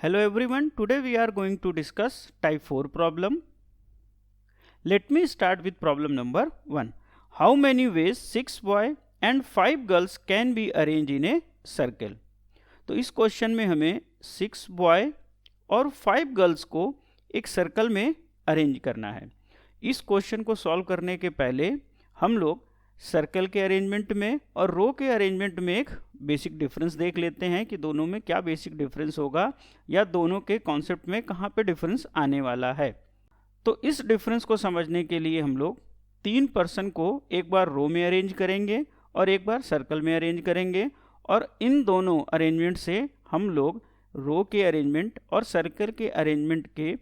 Hello everyone, today we are going to discuss type 4 problem. Let me start with problem number 1. How many ways 6 boys and 5 girls can be arranged in a circle? तो इस question में हमें 6 boy और 5 girls को एक circle में arrange करना है। इस क्वेश्चन को सॉल्व करने के पहले हम लोग सर्कल के अरेंजमेंट में और रो के अरेंजमेंट में एक बेसिक डिफरेंस देख लेते हैं कि दोनों में क्या बेसिक डिफरेंस होगा या दोनों के कॉन्सेप्ट में कहाँ पे डिफरेंस आने वाला है। तो इस डिफरेंस को समझने के लिए हम लोग 3 पर्सन को एक बार रो में अरेंज करेंगे और एक बार सर्कल में अरेंज करेंगे और इन दोनों अरेंजमेंट से हम लोग रो के अरेंजमेंट और सर्कल के अरेंजमेंट के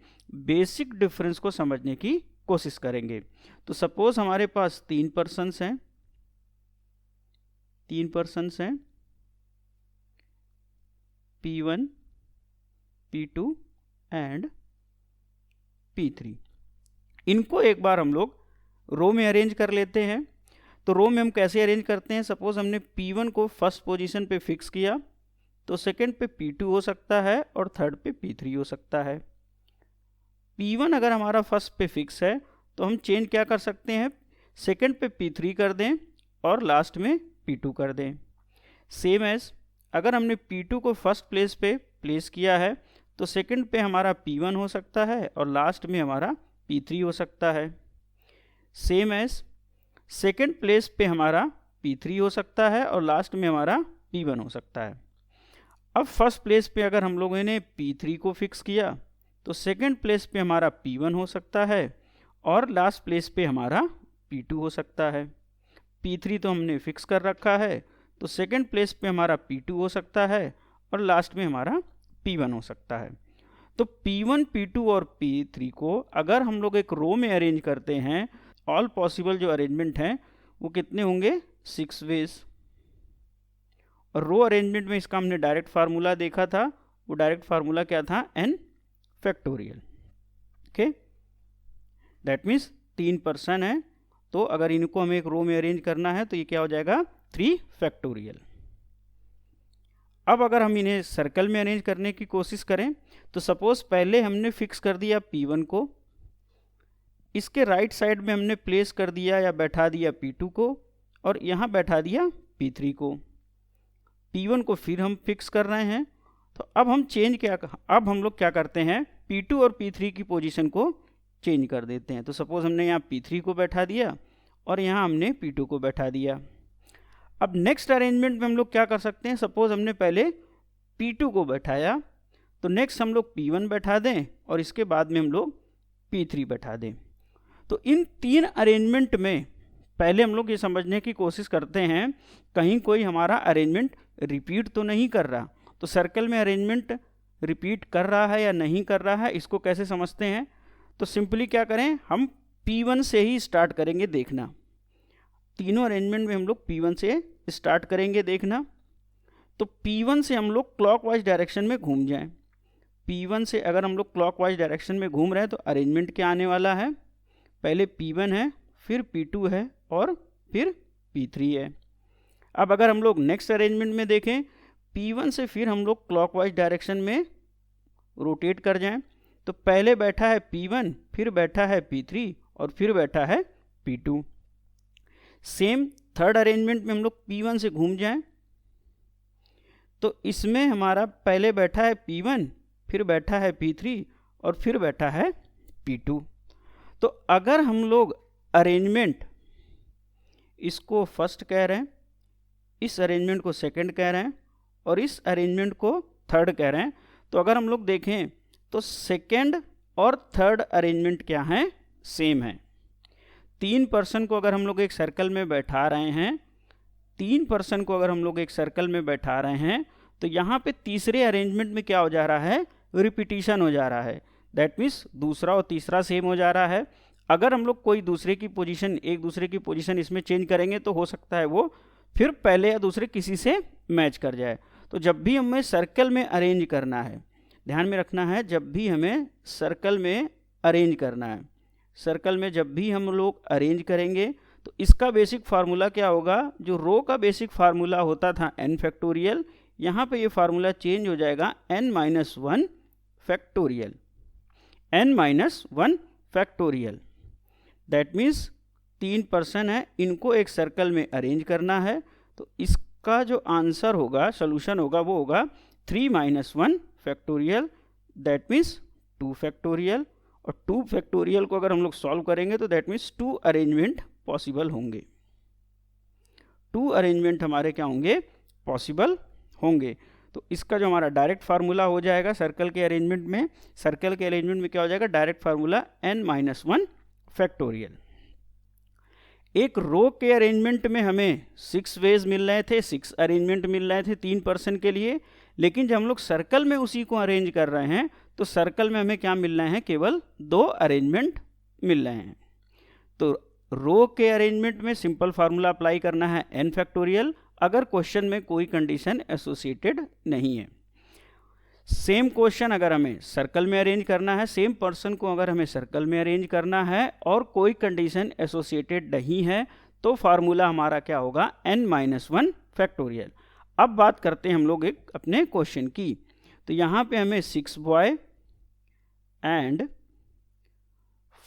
बेसिक डिफरेंस को समझने की कोशिश करेंगे। तो सपोज हमारे पास 3 पर्सन्स हैं P1, P2 एंड P3। इनको एक बार हम लोग रो में अरेंज कर लेते हैं। तो रो में हम कैसे अरेंज करते हैं? सपोज हमने P1 को फर्स्ट पोजीशन पे फिक्स किया तो सेकंड पे P2 हो सकता है और थर्ड पे P3 हो सकता है। P1 अगर हमारा फर्स्ट पे फिक्स है तो हम चेंज क्या कर सकते हैं? सेकंड पे P3 कर दें और लास्ट में P2 कर दें। सेम एज अगर हमने P2 को फर्स्ट प्लेस पे प्लेस किया है तो सेकंड पे हमारा P1 हो सकता है और लास्ट में हमारा P3 हो सकता है। सेम एज सेकंड प्लेस पे हमारा P3 हो सकता है और लास्ट में हमारा P1 हो सकता है। अब फर्स्ट प्लेस पे अगर हम लोगों ने P3 को फिक्स किया तो सेकंड प्लेस पे हमारा P1 हो सकता है और लास्ट प्लेस पे हमारा P2 हो सकता है। P3 तो हमने फिक्स कर रखा है तो सेकंड प्लेस पे हमारा P2 हो सकता है और लास्ट में हमारा P1 हो सकता है। तो P1, P2 और P3 को अगर हम लोग एक रो में अरेंज करते हैं, ऑल पॉसिबल जो अरेंजमेंट हैं वो कितने होंगे? 6 वेज। और रो अरेंजमेंट में इसका हमने डायरेक्ट फार्मूला देखा था। वो डायरेक्ट फार्मूला क्या था? n factorial. Okay, that means 3 person है तो अगर इनको हमें एक रो में अरेंज करना है तो ये क्या हो जाएगा? 3 फैक्टोरियल। अब अगर हम इन्हें सर्कल में अरेंज करने की कोशिश करें तो सपोज पहले हमने फिक्स कर दिया P1 को, इसके राइट साइड में हमने प्लेस कर दिया या बैठा दिया P2 को और यहाँ बैठा दिया P3 को। P1 को फिर हम फिक्स कर रहे हैं तो अब अब हम लोग क्या करते हैं? P2 और P3 की पोजीशन को चेंज कर देते हैं। तो सपोज हमने यहाँ P3 को बैठा दिया और यहाँ हमने P2 को बैठा दिया। अब नेक्स्ट अरेंजमेंट में हम लोग क्या कर सकते हैं? सपोज हमने पहले P2 को बैठाया तो नेक्स्ट हम लोग P1 बैठा दें और इसके बाद में हम लोग P3 बैठा दें। तो इन 3 अरेंजमेंट में पहले हम लोग ये समझने की कोशिश करते हैं कहीं कोई हमारा अरेंजमेंट रिपीट तो नहीं कर रहा। तो सर्कल में अरेंजमेंट रिपीट कर रहा है या नहीं कर रहा है, इसको कैसे समझते हैं? तो सिंपली क्या करें, हम P1 से ही स्टार्ट करेंगे देखना। तीनों अरेंजमेंट में हम लोग P1 से स्टार्ट करेंगे देखना। तो P1 से हम लोग क्लॉकवाइज डायरेक्शन में घूम जाएं। P1 से अगर हम लोग क्लॉकवाइज डायरेक्शन में घूम रहे हैं तो अरेंजमेंट क्या आने वाला है? पहले P1 है, फिर P2 है और फिर P3 है। अब अगर हम लोग नेक्स्ट अरेंजमेंट में देखें, P1 से फिर हम लोग क्लॉकवाइज डायरेक्शन में रोटेट कर जाएं तो पहले बैठा है P1, फिर बैठा है P3 और फिर बैठा है P2। सेम थर्ड अरेंजमेंट में हम लोग P1 से घूम जाएं तो इसमें हमारा पहले बैठा है P1, फिर बैठा है P3 और फिर बैठा है P2। तो अगर हम लोग अरेंजमेंट इसको फर्स्ट कह रहे हैं, इस अरेंजमेंट को सेकंड कह रहे हैं और इस अरेंजमेंट को थर्ड कह रहे हैं, तो अगर हम लोग देखें तो सेकंड और थर्ड अरेंजमेंट क्या हैं? सेम है। 3 पर्सन को अगर हम लोग एक सर्कल में बैठा रहे हैं, 3 पर्सन को अगर हम लोग एक सर्कल में बैठा रहे हैं तो यहाँ पे तीसरे अरेंजमेंट में क्या हो जा रहा है? रिपीटिशन हो जा रहा है। दैट मीन्स दूसरा और तीसरा सेम हो जा रहा है। अगर हम लोग कोई एक दूसरे की पोजीशन इसमें चेंज करेंगे तो हो सकता है वो फिर पहले या दूसरे किसी से मैच कर जाए। तो जब भी हमें सर्कल में अरेंज करना है, ध्यान में रखना है, जब भी हमें सर्कल में अरेंज करना है, सर्कल में जब भी हम लोग अरेंज करेंगे तो इसका बेसिक फार्मूला क्या होगा? जो रो का बेसिक फार्मूला होता था n फैक्टोरियल, यहाँ पे ये फार्मूला चेंज हो जाएगा n-1 factorial, n-1 factorial. That means 3 person है, इनको एक सर्कल में अरेंज करना है, तो इसका जो आंसर होगा, सोल्यूशन होगा, वो होगा 3-1 फैक्टोरियल, दैट मीन्स 2 फैक्टोरियल। और 2 फैक्टोरियल को अगर हम लोग सॉल्व करेंगे तो दैट मीन्स 2 अरेंजमेंट पॉसिबल होंगे, 2 अरेंजमेंट हमारे क्या होंगे, पॉसिबल होंगे। तो इसका जो हमारा डायरेक्ट फार्मूला हो जाएगा सर्कल के अरेंजमेंट में, सर्कल के अरेंजमेंट में क्या हो जाएगा, डायरेक्ट फार्मूला n-1 फैक्टोरियल। एक रो के अरेंजमेंट में हमें 6 वेज मिल रहे थे, 6 अरेंजमेंट मिल रहे थे 3 पर्सन के लिए, लेकिन जब हम लोग सर्कल में उसी को अरेंज कर रहे हैं तो सर्कल में हमें क्या मिल रहे हैं, केवल 2 अरेंजमेंट मिल रहे हैं। तो रो के अरेंजमेंट में सिंपल फार्मूला अप्लाई करना है n फैक्टोरियल, अगर क्वेश्चन में कोई कंडीशन एसोसिएटेड नहीं है। सेम क्वेश्चन अगर हमें सर्कल में अरेंज करना है, सेम पर्सन को अगर हमें सर्कल में अरेंज करना है और कोई कंडीशन एसोसिएटेड नहीं है, तो फार्मूला हमारा क्या होगा, n-1 फैक्टोरियल। अब बात करते हैं हम लोग एक अपने क्वेश्चन की। तो यहाँ पे हमें 6 बॉय एंड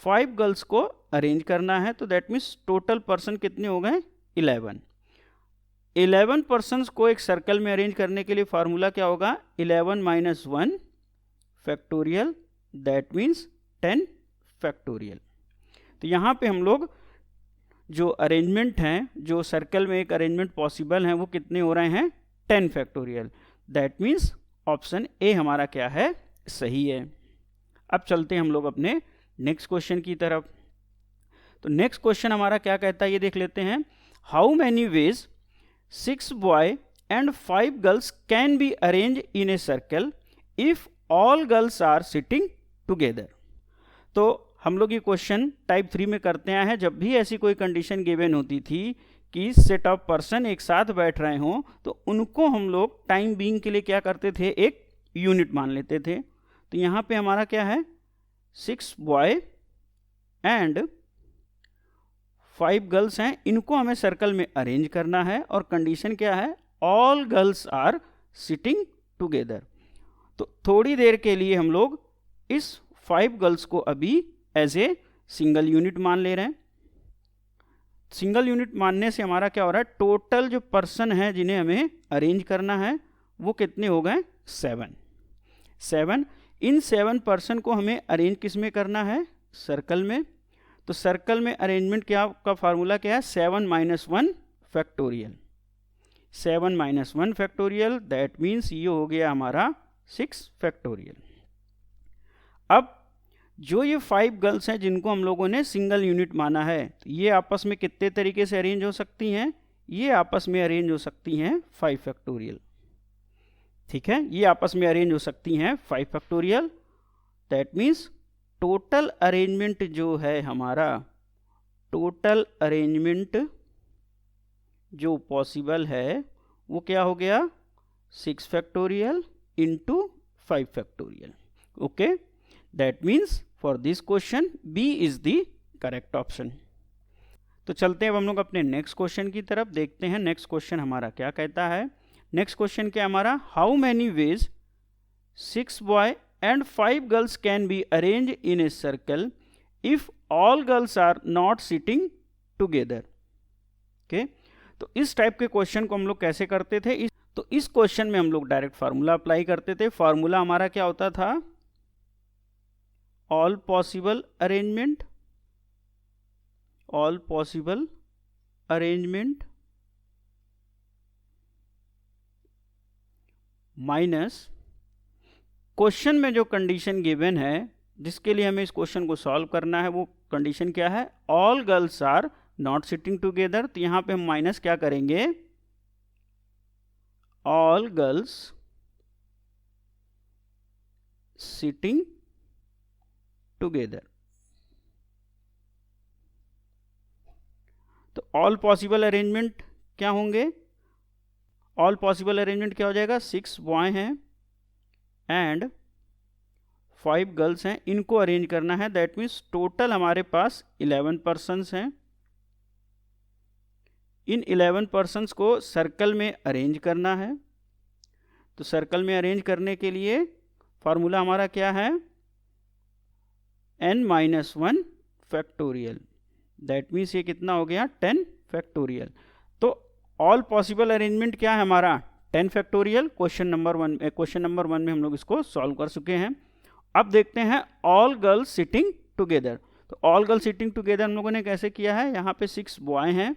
5 गर्ल्स को अरेंज करना है, तो दैट मीन्स टोटल पर्सन कितने हो गए, 11। 11 पर्सन्स को एक सर्कल में अरेंज करने के लिए फार्मूला क्या होगा, 11-1 फैक्टोरियल, दैट मीन्स 10 फैक्टोरियल। तो यहाँ पे हम लोग जो अरेंजमेंट हैं, जो सर्कल में एक अरेंजमेंट पॉसिबल हैं, वो कितने हो रहे हैं, 10 factorial. That means option A हमारा क्या है, सही है। अब चलते हैं हम लोग अपने नेक्स्ट क्वेश्चन की तरफ। तो नेक्स्ट क्वेश्चन हमारा क्या कहता है, ये देख लेते हैं। How many ways 6 boy and 5 girls can be arrange in a circle if all girls are sitting together. तो हम लोग ये क्वेश्चन टाइप 3 में करते आए हैं। जब भी ऐसी कोई कंडीशन गिवन होती थी कि सेट ऑफ पर्सन एक साथ बैठ रहे हों, तो उनको हम लोग टाइम बीइंग के लिए क्या करते थे, एक यूनिट मान लेते थे। तो यहाँ पे हमारा क्या है, 6 बॉय एंड 5 गर्ल्स हैं, इनको हमें सर्कल में अरेंज करना है और कंडीशन क्या है, all girls are sitting together. तो थोड़ी देर के लिए हम लोग इस 5 गर्ल्स को अभी एज ए सिंगल यूनिट मान ले रहे हैं। सिंगल यूनिट मानने से हमारा क्या हो रहा है, टोटल जो पर्सन है जिन्हें हमें अरेंज करना है वो कितने हो गए, 7। इन 7 पर्सन को हमें अरेंज किस में करना है, सर्कल में। तो सर्कल में अरेंजमेंट क्या का फार्मूला क्या है, 7-1 फैक्टोरियल, 7-1 फैक्टोरियल, दैट मीन्स ये हो गया हमारा 6 फैक्टोरियल। अब जो ये 5 गर्ल्स हैं जिनको हम लोगों ने सिंगल यूनिट माना है, तो ये आपस में कितने तरीके से अरेंज हो सकती हैं, ये आपस में अरेंज हो सकती हैं 5 फैक्टोरियल। ठीक है, ये आपस में अरेंज हो सकती हैं 5 factorial. That means total arrangement जो है हमारा, टोटल अरेंजमेंट जो पॉसिबल है वो क्या हो गया, 6 factorial into 5 factorial. Okay, that means for this question B is the correct option. तो चलते हैं अब हम लोग अपने नेक्स्ट क्वेश्चन की तरफ, देखते हैं नेक्स्ट क्वेश्चन हमारा क्या कहता है। नेक्स्ट क्वेश्चन क्या हमारा, how many ways 6 boy and 5 girls can be arrange in a circle if all girls are not sitting together. Okay, तो इस टाइप के क्वेश्चन को हम लोग कैसे करते थे, तो इस क्वेश्चन में हम लोग डायरेक्ट फार्मूला अप्लाई करते थे। फार्मूला हमारा क्या होता था, all possible arrangement, all possible arrangement minus question में जो कंडीशन गिवन है जिसके लिए हमें इस क्वेश्चन को सॉल्व करना है, वो कंडीशन क्या है, all girls are not sitting together. तो यहां पे हम माइनस क्या करेंगे, ऑल गर्ल्स सिटिंग टुगेदर। तो ऑल पॉसिबल अरेंजमेंट क्या होंगे, ऑल पॉसिबल अरेंजमेंट क्या हो जाएगा, 6 बॉय हैं एंड 5 गर्ल्स हैं, इनको अरेंज करना है। दैट मीन्स टोटल हमारे पास 11 पर्सन्स हैं। इन 11 पर्सन्स को सर्कल में अरेंज करना है। तो सर्कल में अरेंज करने के लिए फार्मूला हमारा क्या है, n-1 फैक्टोरियल, दैट मीन्स ये कितना हो गया 10 फैक्टोरियल। तो ऑल पॉसिबल अरेंजमेंट क्या है हमारा 10 फैक्टोरियल। क्वेश्चन नंबर वन में हम लोग इसको सॉल्व कर चुके हैं। अब देखते हैं ऑल गर्ल्स सिटिंग टुगेदर। तो ऑल गर्ल्स सिटिंग टुगेदर हम लोगों ने कैसे किया है, यहाँ पे 6 बॉय हैं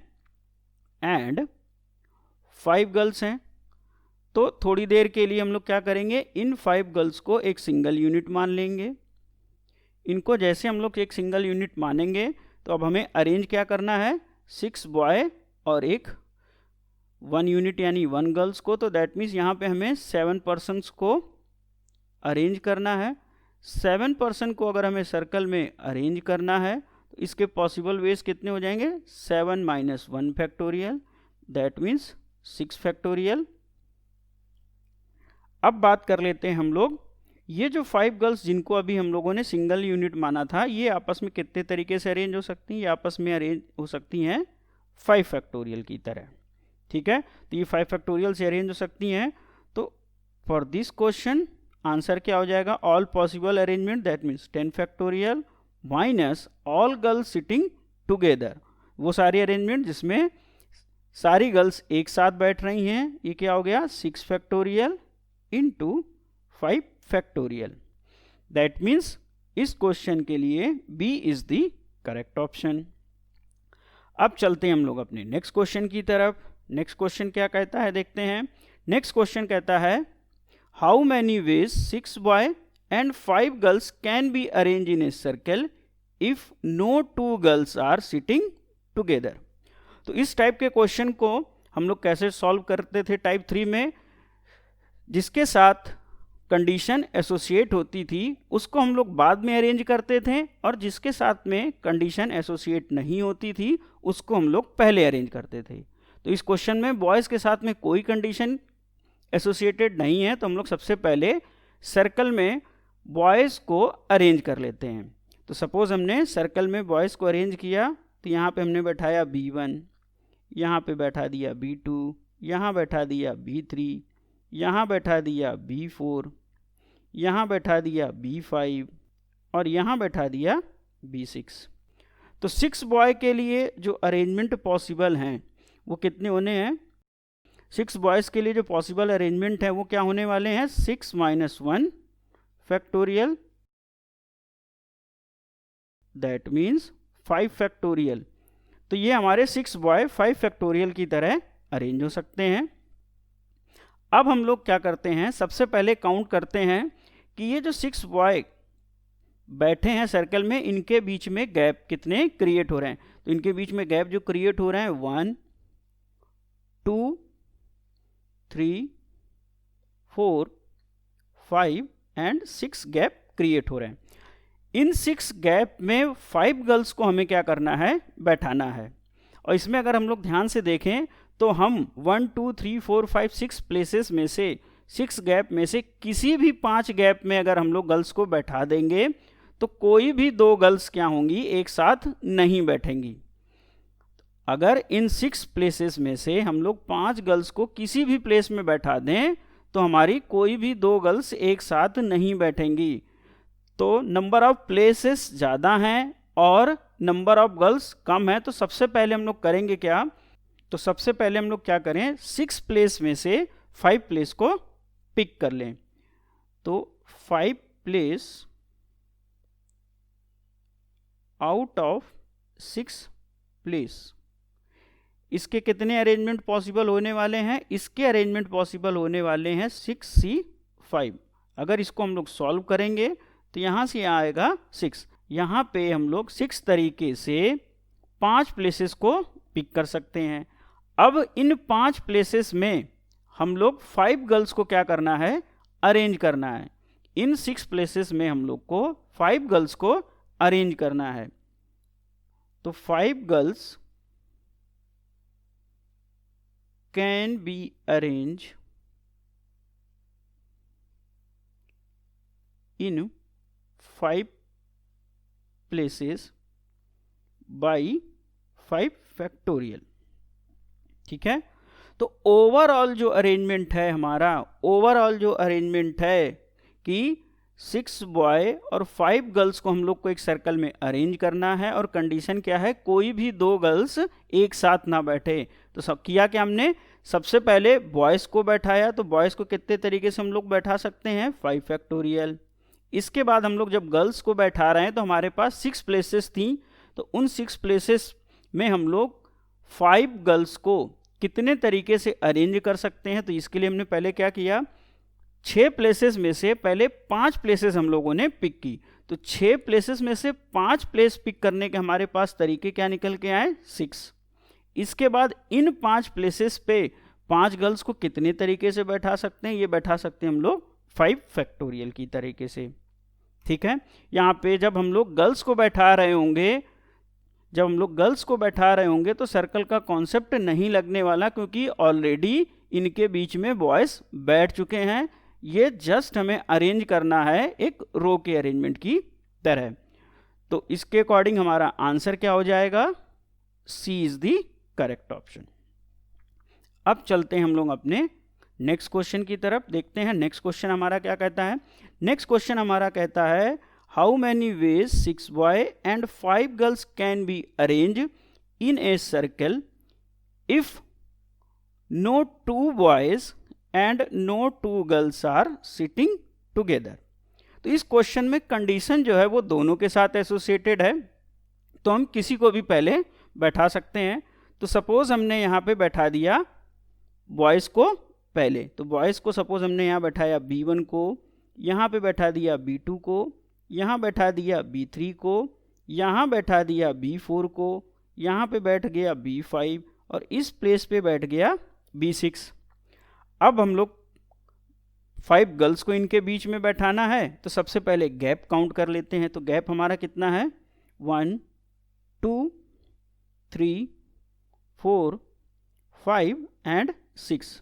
एंड 5 गर्ल्स हैं। तो थोड़ी देर के लिए हम लोग क्या करेंगे, इन 5 गर्ल्स को एक सिंगल यूनिट मान लेंगे। इनको जैसे हम लोग एक सिंगल यूनिट मानेंगे तो अब हमें अरेंज क्या करना है, 6 बॉय और एक 1 यूनिट यानी 1 गर्ल्स को। तो दैट मीन्स यहाँ पे हमें 7 पर्सन्स को अरेंज करना है। 7 पर्सन को अगर हमें सर्कल में अरेंज करना है तो इसके पॉसिबल वेज कितने हो जाएंगे, 7 - 1 फैक्टोरियल, दैट मीन्स 6 फैक्टोरियल। अब बात कर लेते हैं हम लोग, ये जो 5 गर्ल्स जिनको अभी हम लोगों ने सिंगल यूनिट माना था, ये आपस में कितने तरीके से अरेंज हो सकती हैं, ये आपस में अरेंज हो सकती हैं 5 फैक्टोरियल की तरह। ठीक है, तो ये 5 फैक्टोरियल से अरेंज हो सकती हैं। तो फॉर दिस क्वेश्चन आंसर क्या हो जाएगा, all possible arrangement, that means 10 factorial minus all girls sitting together, वो सारी अरेंजमेंट जिसमें सारी गर्ल्स एक साथ बैठ रही हैं, ये क्या हो गया 6 factorial into 5 factorial. That means इस क्वेश्चन के लिए B is the correct option. अब चलते हैं हम लोग अपने नेक्स्ट क्वेश्चन की तरफ। नेक्स्ट क्वेश्चन क्या कहता है देखते हैं। नेक्स्ट क्वेश्चन कहता है how many ways 6 boy and 5 girls can be arrange in a circle if no 2 girls are sitting together. तो इस टाइप के क्वेश्चन को हम लोग कैसे सॉल्व करते थे टाइप 3 में, जिसके साथ कंडीशन एसोसिएट होती थी उसको हम लोग बाद में अरेंज करते थे, और जिसके साथ में कंडीशन एसोसिएट नहीं होती थी उसको हम लोग पहले अरेंज करते थे। तो इस क्वेश्चन में बॉयज़ के साथ में कोई कंडीशन एसोसिएटेड नहीं है, तो हम लोग सबसे पहले सर्कल में बॉयज़ को अरेंज कर लेते हैं। तो सपोज़ हमने सर्कल में बॉयज़ को अरेंज किया, तो यहाँ पे हमने बैठाया B1, यहाँ पे बैठा दिया B2, यहाँ बैठा दिया B3, यहाँ बैठा दिया B4, यहाँ बैठा दिया B5 और यहाँ बैठा दिया B6। तो 6 बॉय के लिए जो अरेंजमेंट पॉसिबल हैं वो कितने होने हैं, 6 बॉयज़ के लिए जो पॉसिबल अरेंजमेंट है वो क्या होने वाले हैं, 6 - 1 फैक्टोरियल, दैट मीन्स 5 फैक्टोरियल। तो ये हमारे 6 बॉय 5 फैक्टोरियल की तरह अरेंज हो सकते हैं। अब हम लोग क्या करते हैं, सबसे पहले काउंट करते हैं कि ये जो 6 बॉय बैठे हैं सर्कल में, इनके बीच में गैप कितने क्रिएट हो रहे हैं। तो इनके बीच में गैप जो क्रिएट हो रहे हैं 1 2 3 4 5 एंड 6 गैप क्रिएट हो रहे हैं। इन 6 गैप में 5 गर्ल्स को हमें क्या करना है, बैठाना है। और इसमें अगर हम लोग ध्यान से देखें तो हम 1 2 3 4 5 6 प्लेसेस में से 6 गैप में से किसी भी 5 गैप में अगर हम लोग गर्ल्स को बैठा देंगे तो कोई भी 2 गर्ल्स क्या होंगी, एक साथ नहीं बैठेंगी। अगर इन 6 प्लेसेस में से हम लोग 5 गर्ल्स को किसी भी प्लेस में बैठा दें तो हमारी कोई भी 2 गर्ल्स एक साथ नहीं बैठेंगी। तो नंबर ऑफ प्लेसेस ज़्यादा हैं और नंबर ऑफ गर्ल्स कम है। तो सबसे पहले हम लोग करेंगे क्या, तो सबसे पहले हम लोग क्या करें, 6 प्लेस में से 5 प्लेस को पिक कर लें। तो 5 प्लेस आउट ऑफ 6 प्लेस, इसके कितने अरेंजमेंट पॉसिबल होने वाले हैं, इसके अरेंजमेंट पॉसिबल होने वाले हैं 6C5। अगर इसको हम लोग सॉल्व करेंगे तो यहाँ से आएगा 6। यहाँ पे हम लोग 6 तरीके से 5 प्लेसेस को पिक कर सकते हैं। अब इन 5 प्लेसेस में हम लोग 5 गर्ल्स को क्या करना है, अरेंज करना है। इन 6 प्लेसेस में हम लोग को 5 गर्ल्स को अरेंज करना है। तो 5 girls can be arrange in 5 places by 5 factorial. ठीक है, तो ओवरऑल जो अरेंजमेंट है हमारा, ओवरऑल जो अरेंजमेंट है कि 6 बॉय और 5 गर्ल्स को हम लोग को एक सर्कल में अरेंज करना है और कंडीशन क्या है, कोई भी 2 गर्ल्स एक साथ ना बैठे। तो सब किया कि हमने सबसे पहले बॉयज़ को बैठाया, तो बॉयज़ को कितने तरीके से हम लोग बैठा सकते हैं, 5 फैक्टोरियल। इसके बाद हम लोग जब गर्ल्स को बैठा रहे हैं तो हमारे पास 6 प्लेसेस थी, तो उन 6 प्लेसेस में हम लोग 5 गर्ल्स को कितने तरीके से अरेंज कर सकते हैं। तो इसके लिए हमने पहले क्या किया, 6 प्लेसेस में से पहले 5 प्लेसेस हम लोगों ने पिक की। तो 6 प्लेसेस में से 5 प्लेस पिक करने के हमारे पास तरीके क्या निकल के आए, 6। इसके बाद इन 5 प्लेसेस पे 5 गर्ल्स को कितने तरीके से बैठा सकते हैं, ये बैठा सकते हैं हम लोग 5 फैक्टोरियल की तरीके से। ठीक है, यहाँ पे जब हम लोग गर्ल्स को बैठा रहे होंगे, तो सर्कल का कॉन्सेप्ट नहीं लगने वाला, क्योंकि ऑलरेडी इनके बीच में बॉयज बैठ चुके हैं। ये जस्ट हमें अरेंज करना है एक रो के अरेंजमेंट की तरह। तो इसके अकॉर्डिंग हमारा आंसर क्या हो जाएगा, सी इज दी करेक्ट ऑप्शन। अब चलते हैं हम लोग अपने नेक्स्ट क्वेश्चन की तरफ, देखते हैं नेक्स्ट क्वेश्चन हमारा क्या कहता है। नेक्स्ट क्वेश्चन हमारा कहता है, how many ways 6 boy and 5 girls can be arrange in a circle if no 2 boys and no 2 girls are sitting together. तो इस क्वेश्चन में कंडीशन जो है वो दोनों के साथ एसोसिएटेड है, तो हम किसी को भी पहले बैठा सकते हैं। तो सपोज हमने यहाँ पे बैठा दिया बॉयज़ को पहले, तो बॉयज़ को सपोज हमने यहाँ बैठाया B1 को, यहाँ पे बैठा दिया B2 को, यहाँ बैठा दिया B3 को, यहाँ बैठा दिया B4 को, यहाँ पे बैठ गया B5 और इस प्लेस पे बैठ गया B6। अब हम लोग 5 गर्ल्स को इनके बीच में बैठाना है, तो सबसे पहले गैप काउंट कर लेते हैं। तो गैप हमारा कितना है, 1 2 3 4 5 एंड 6।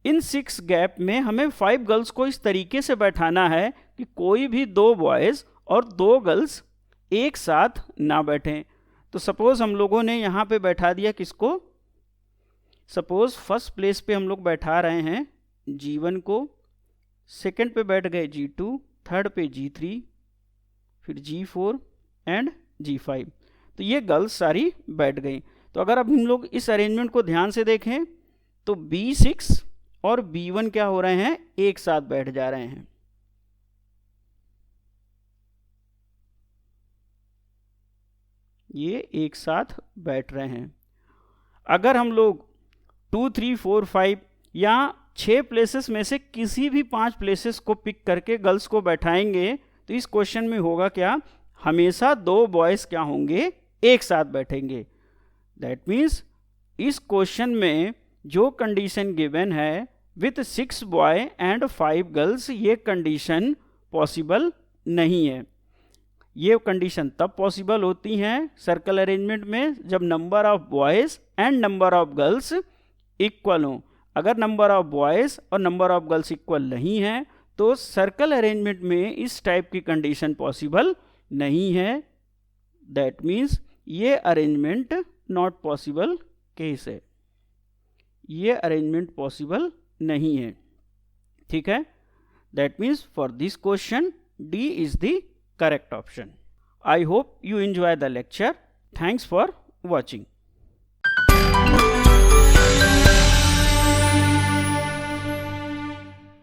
इन 6 गैप में हमें 5 गर्ल्स को इस तरीके से बैठाना है कि कोई भी 2 बॉयज़ और 2 गर्ल्स एक साथ ना बैठें। तो सपोज हम लोगों ने यहाँ पे बैठा दिया किसको, सपोज फर्स्ट प्लेस पे हम लोग बैठा रहे हैं G1 को, सेकंड पे बैठ गए G2, थर्ड पे G3, फिर G4 एंड G5। तो ये गर्ल्स सारी बैठ गई। तो अगर अब हम लोग इस अरेंजमेंट को ध्यान से देखें तो B6 और B1 क्या हो रहे हैं, एक साथ बैठ जा रहे हैं। ये एक साथ बैठ रहे हैं। अगर हम लोग 2 3 4 5 या 6 प्लेसेस में से किसी भी 5 प्लेसेस को पिक करके गर्ल्स को बैठाएंगे, तो इस क्वेश्चन में होगा क्या, हमेशा 2 बॉयज क्या होंगे, एक साथ बैठेंगे। दैट मीन्स इस क्वेश्चन में जो कंडीशन गिवन है विथ 6 बॉय एंड 5 गर्ल्स, ये कंडीशन पॉसिबल नहीं है। ये कंडीशन तब पॉसिबल होती हैं सर्कल अरेंजमेंट में जब number of boys and number of girls equal हो। अगर नंबर ऑफ बॉयज़ और नंबर ऑफ गर्ल्स इक्वल नहीं है तो सर्कल अरेंजमेंट में इस टाइप की कंडीशन पॉसिबल नहीं है। दैट मीन्स ये अरेंजमेंट नॉट पॉसिबल केस है, ये अरेंजमेंट पॉसिबल नहीं है। ठीक है, that means for this question D is the correct option. I hope you enjoy the lecture. Thanks for watching.